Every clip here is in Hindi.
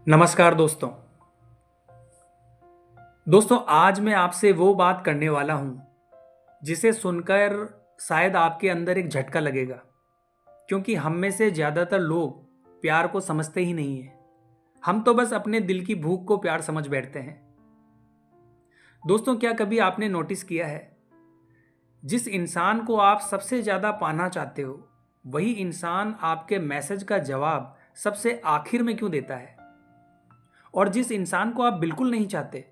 नमस्कार दोस्तों। आज मैं आपसे वो बात करने वाला हूं जिसे सुनकर शायद आपके अंदर एक झटका लगेगा, क्योंकि हम में से ज़्यादातर लोग प्यार को समझते ही नहीं हैं। हम तो बस अपने दिल की भूख को प्यार समझ बैठते हैं। क्या कभी आपने नोटिस किया है, जिस इंसान को आप सबसे ज़्यादा पाना चाहते हो वही इंसान आपके मैसेज का जवाब सबसे आखिर में क्यों देता है, और जिस इंसान को आप बिल्कुल नहीं चाहते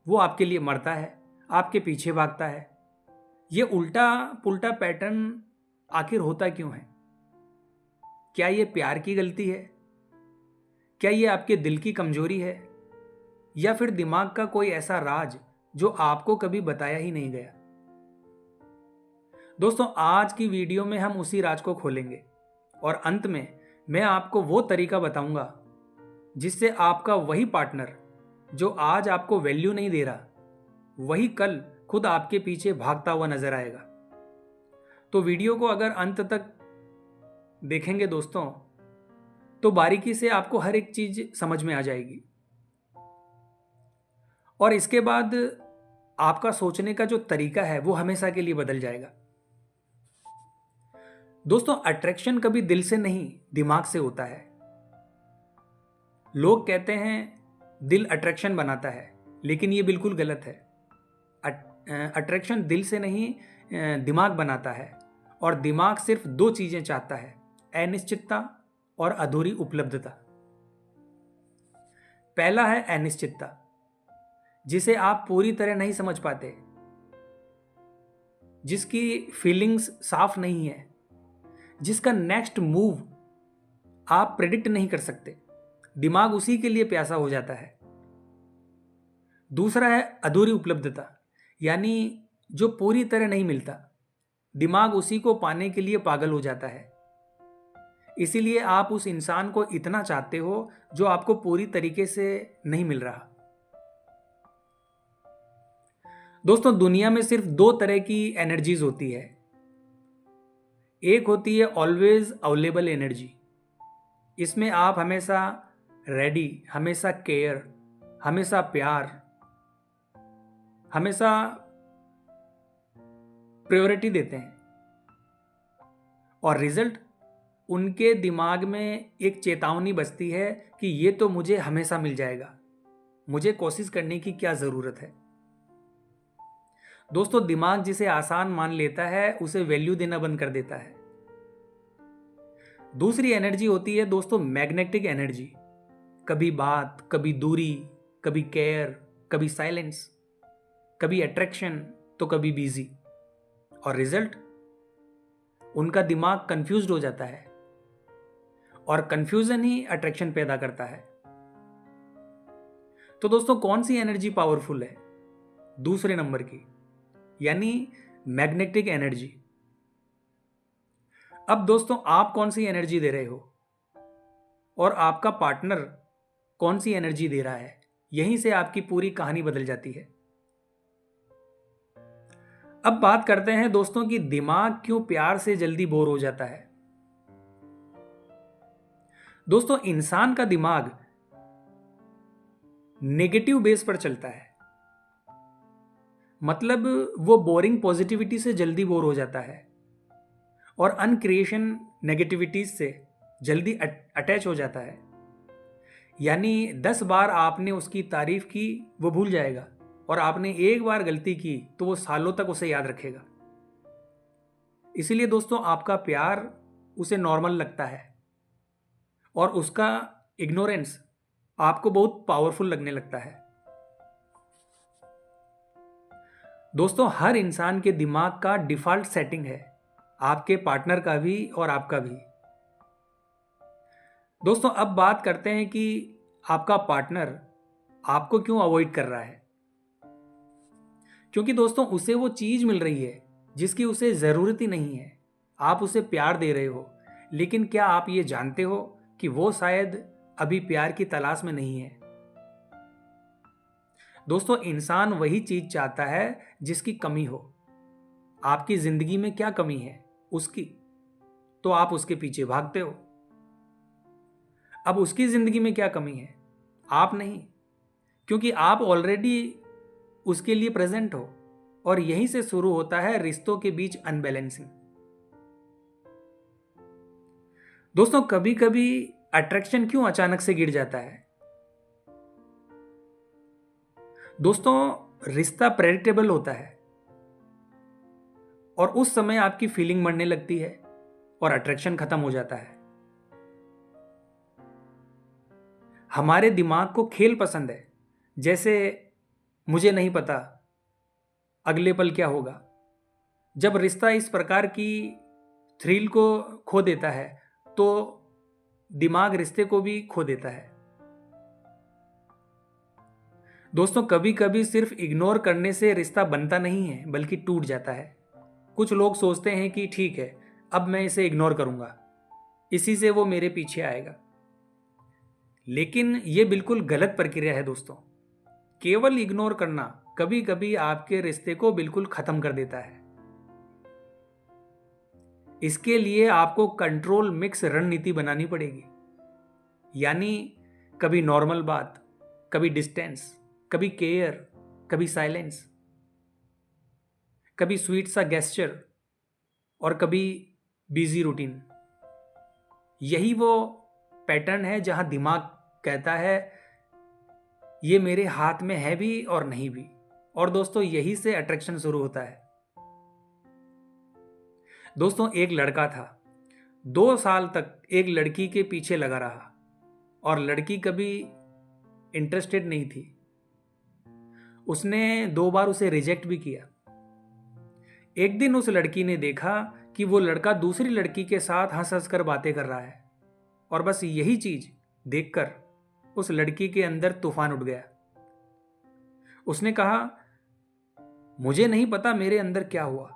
वो आपके लिए मरता है, आपके पीछे भागता है। ये उल्टा पुल्टा पैटर्न आखिर होता क्यों है? क्या ये प्यार की गलती है? क्या ये आपके दिल की कमजोरी है, या फिर दिमाग का कोई ऐसा राज जो आपको कभी बताया ही नहीं गया? आज की वीडियो में हम उसी राज को खोलेंगे और अंत में मैं आपको वो तरीका बताऊंगा जिससे आपका वही पार्टनर जो आज आपको वैल्यू नहीं दे रहा, वही कल खुद आपके पीछे भागता हुआ नजर आएगा। तो वीडियो को अगर अंत तक देखेंगे तो बारीकी से आपको हर एक चीज समझ में आ जाएगी, और इसके बाद आपका सोचने का जो तरीका है वो हमेशा के लिए बदल जाएगा। अट्रैक्शन कभी दिल से नहीं दिमाग से होता है। लोग कहते हैं दिल अट्रैक्शन बनाता है, लेकिन ये बिल्कुल गलत है। अट्रैक्शन दिल से नहीं दिमाग बनाता है, और दिमाग सिर्फ दो चीजें चाहता है, अनिश्चितता और अधूरी उपलब्धता। पहला है अनिश्चितता, जिसे आप पूरी तरह नहीं समझ पाते, जिसकी फीलिंग्स साफ नहीं है, जिसका नेक्स्ट मूव आप प्रेडिक्ट नहीं कर सकते। दिमाग उसी के लिए प्यासा हो जाता है। दूसरा है अधूरी उपलब्धता, यानी जो पूरी तरह नहीं मिलता। दिमाग उसी को पाने के लिए पागल हो जाता है। इसीलिए आप उस इंसान को इतना चाहते हो जो आपको पूरी तरीके से नहीं मिल रहा। दुनिया में सिर्फ दो तरह की एनर्जीज होती है। एक होती है ऑलवेज अवेलेबल एनर्जी। इसमें आप हमेशा रेडी, हमेशा केयर, हमेशा प्यार, हमेशा प्रायोरिटी देते हैं, और रिजल्ट उनके दिमाग में एक चेतावनी बजती है कि ये तो मुझे हमेशा मिल जाएगा, मुझे कोशिश करने की क्या जरूरत है। दिमाग जिसे आसान मान लेता है उसे वैल्यू देना बंद कर देता है। दूसरी एनर्जी होती है मैग्नेटिक एनर्जी। कभी बात, कभी दूरी, कभी केयर, कभी साइलेंस, कभी अट्रैक्शन तो कभी बिजी, और रिजल्ट उनका दिमाग कंफ्यूज्ड हो जाता है, और कंफ्यूजन ही अट्रैक्शन पैदा करता है। कौन सी एनर्जी पावरफुल है? दूसरे नंबर की, यानी मैग्नेटिक एनर्जी। अब आप कौन सी एनर्जी दे रहे हो, और आपका पार्टनर कौन सी एनर्जी दे रहा है? यहीं से आपकी पूरी कहानी बदल जाती है। अब बात करते हैं कि दिमाग क्यों प्यार से जल्दी बोर हो जाता है। इंसान का दिमाग नेगेटिव बेस पर चलता है, मतलब वो बोरिंग पॉजिटिविटी से जल्दी बोर हो जाता है, और अनक्रिएशन नेगेटिविटीज से जल्दी अटैच हो जाता है। यानी 10 बार आपने उसकी तारीफ की वो भूल जाएगा, और आपने एक बार गलती की तो वो सालों तक उसे याद रखेगा। इसीलिए आपका प्यार उसे नॉर्मल लगता है, और उसका इग्नोरेंस आपको बहुत पावरफुल लगने लगता है। हर इंसान के दिमाग का डिफॉल्ट सेटिंग है, आपके पार्टनर का भी और आपका भी। अब बात करते हैं कि आपका पार्टनर आपको क्यों अवॉइड कर रहा है। क्योंकि उसे वो चीज मिल रही है जिसकी उसे जरूरत ही नहीं है। आप उसे प्यार दे रहे हो, लेकिन क्या आप ये जानते हो कि वो शायद अभी प्यार की तलाश में नहीं है। इंसान वही चीज चाहता है जिसकी कमी हो। आपकी जिंदगी में क्या कमी है उसकी, तो आप उसके पीछे भागते हो। अब उसकी जिंदगी में क्या कमी है आप नहीं, क्योंकि आप ऑलरेडी उसके लिए प्रेजेंट हो। और यहीं से शुरू होता है रिश्तों के बीच अनबैलेंसिंग। दोस्तों, कभी कभी अट्रैक्शन क्यों अचानक से गिर जाता है? दोस्तों, रिश्ता प्रेडिक्टेबल होता है और उस समय आपकी फीलिंग मरने लगती है और अट्रैक्शन खत्म हो जाता है। हमारे दिमाग को खेल पसंद है, जैसे मुझे नहीं पता अगले पल क्या होगा। जब रिश्ता इस प्रकार की थ्रिल को खो देता है तो दिमाग रिश्ते को भी खो देता है। दोस्तों, कभी कभी सिर्फ इग्नोर करने से रिश्ता बनता नहीं है, बल्कि टूट जाता है। कुछ लोग सोचते हैं कि ठीक है, अब मैं इसे इग्नोर करूंगा, इसी से वो मेरे पीछे आएगा। लेकिन यह बिल्कुल गलत प्रक्रिया है दोस्तों। केवल इग्नोर करना कभी कभी आपके रिश्ते को बिल्कुल खत्म कर देता है। इसके लिए आपको कंट्रोल मिक्स रणनीति बनानी पड़ेगी। यानी कभी नॉर्मल बात, कभी डिस्टेंस, कभी केयर, कभी साइलेंस, कभी स्वीट सा गेस्चर और कभी बिजी रूटीन। यही वो पैटर्न है जहां दिमाग कहता है ये मेरे हाथ में है भी और नहीं भी। और दोस्तों, यही से अट्रैक्शन शुरू होता है। दोस्तों, एक लड़का था, 2 साल तक एक लड़की के पीछे लगा रहा और लड़की कभी इंटरेस्टेड नहीं थी। उसने 2 बार उसे रिजेक्ट भी किया। एक दिन उस लड़की ने देखा कि वो लड़का दूसरी लड़की के साथ हंस हंस कर बातें कर रहा है और बस यही चीज देखकर उस लड़की के अंदर तूफान उठ गया। उसने कहा, मुझे नहीं पता मेरे अंदर क्या हुआ,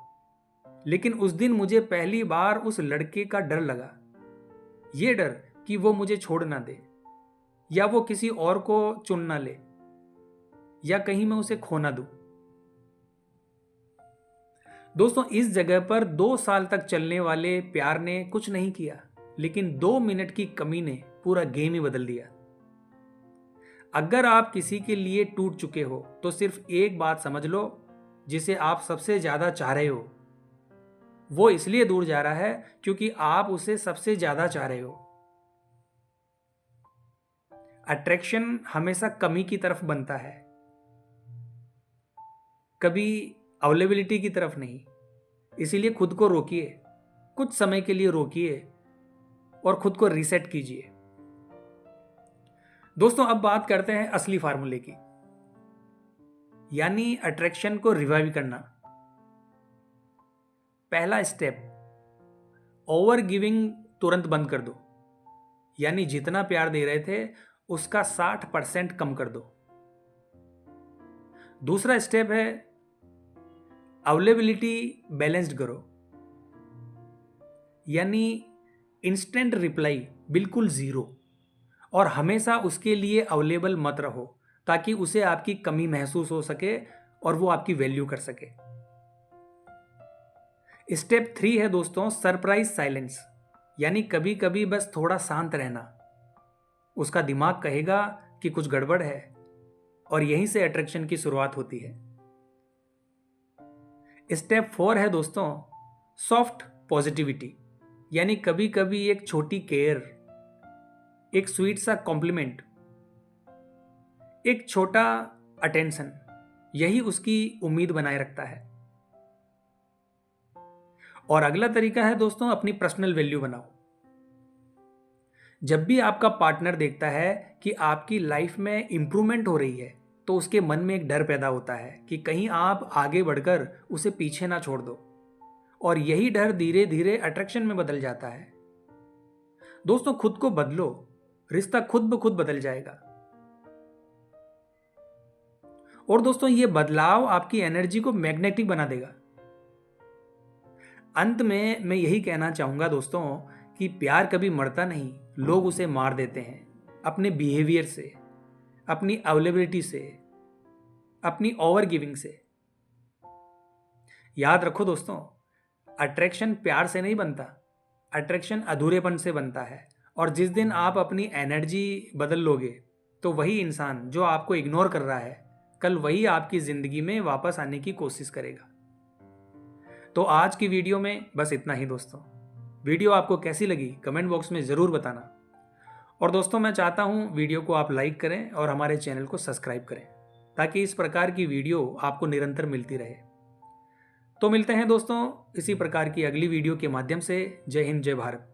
लेकिन उस दिन मुझे पहली बार उस लड़के का डर लगा। ये डर कि वो मुझे छोड़ ना दे, या वो किसी और को चुन ना ले, या कहीं मैं उसे खो ना दूं। दोस्तों, इस जगह पर 2 साल तक चलने वाले प्यार ने कुछ नहीं किया, लेकिन 2 मिनट की कमी ने पूरा गेम ही बदल दिया। अगर आप किसी के लिए टूट चुके हो तो सिर्फ एक बात समझ लो, जिसे आप सबसे ज्यादा चाह रहे हो वो इसलिए दूर जा रहा है क्योंकि आप उसे सबसे ज्यादा चाह रहे हो। अट्रैक्शन हमेशा कमी की तरफ बनता है, कभी अवेलेबिलिटी की तरफ नहीं। इसीलिए खुद को रोकिए, कुछ समय के लिए रोकिए और खुद को रीसेट कीजिए। दोस्तों, अब बात करते हैं असली फार्मूले की, यानी अट्रैक्शन को रिवाइव करना। पहला स्टेप, ओवर गिविंग तुरंत बंद कर दो। यानी जितना प्यार दे रहे थे उसका 60% कम कर दो। दूसरा स्टेप है, अवेलेबिलिटी बैलेंस्ड करो। यानी इंस्टेंट रिप्लाई बिल्कुल जीरो, और हमेशा उसके लिए अवेलेबल मत रहो ताकि उसे आपकी कमी महसूस हो सके और वो आपकी वैल्यू कर सके। स्टेप 3 है दोस्तों, सरप्राइज साइलेंस। यानी कभी कभी बस थोड़ा शांत रहना। उसका दिमाग कहेगा कि कुछ गड़बड़ है, और यहीं से अट्रैक्शन की शुरुआत होती है। स्टेप 4 है दोस्तों, सॉफ्ट पॉजिटिविटी। यानी कभी कभी एक छोटी केयर, एक स्वीट सा कॉम्प्लीमेंट, एक छोटा अटेंशन, यही उसकी उम्मीद बनाए रखता है। और अगला तरीका है दोस्तों, अपनी पर्सनल वैल्यू बनाओ। जब भी आपका पार्टनर देखता है कि आपकी लाइफ में इंप्रूवमेंट हो रही है तो उसके मन में एक डर पैदा होता है कि कहीं आप आगे बढ़कर उसे पीछे ना छोड़ दो, और यही डर धीरे धीरे अट्रैक्शन में बदल जाता है। दोस्तों, खुद को बदलो, रिश्ता खुद ब खुद बदल जाएगा। और दोस्तों, ये बदलाव आपकी एनर्जी को मैग्नेटिक बना देगा। अंत में मैं यही कहना चाहूंगा दोस्तों कि प्यार कभी मरता नहीं, लोग उसे मार देते हैं अपने बिहेवियर से, अपनी अवेलेबिलिटी से, अपनी ओवर गिविंग से। याद रखो दोस्तों, अट्रैक्शन प्यार से नहीं बनता, अट्रैक्शन अधूरेपन से बनता है। और जिस दिन आप अपनी एनर्जी बदल लोगे, तो वही इंसान जो आपको इग्नोर कर रहा है, कल वही आपकी ज़िंदगी में वापस आने की कोशिश करेगा। तो आज की वीडियो में बस इतना ही दोस्तों। वीडियो आपको कैसी लगी कमेंट बॉक्स में ज़रूर बताना। और दोस्तों, मैं चाहता हूँ वीडियो को आप लाइक करें और हमारे चैनल को सब्सक्राइब करें, ताकि इस प्रकार की वीडियो आपको निरंतर मिलती रहे। तो मिलते हैं दोस्तों इसी प्रकार की अगली वीडियो के माध्यम से। जय हिंद, जय भारत।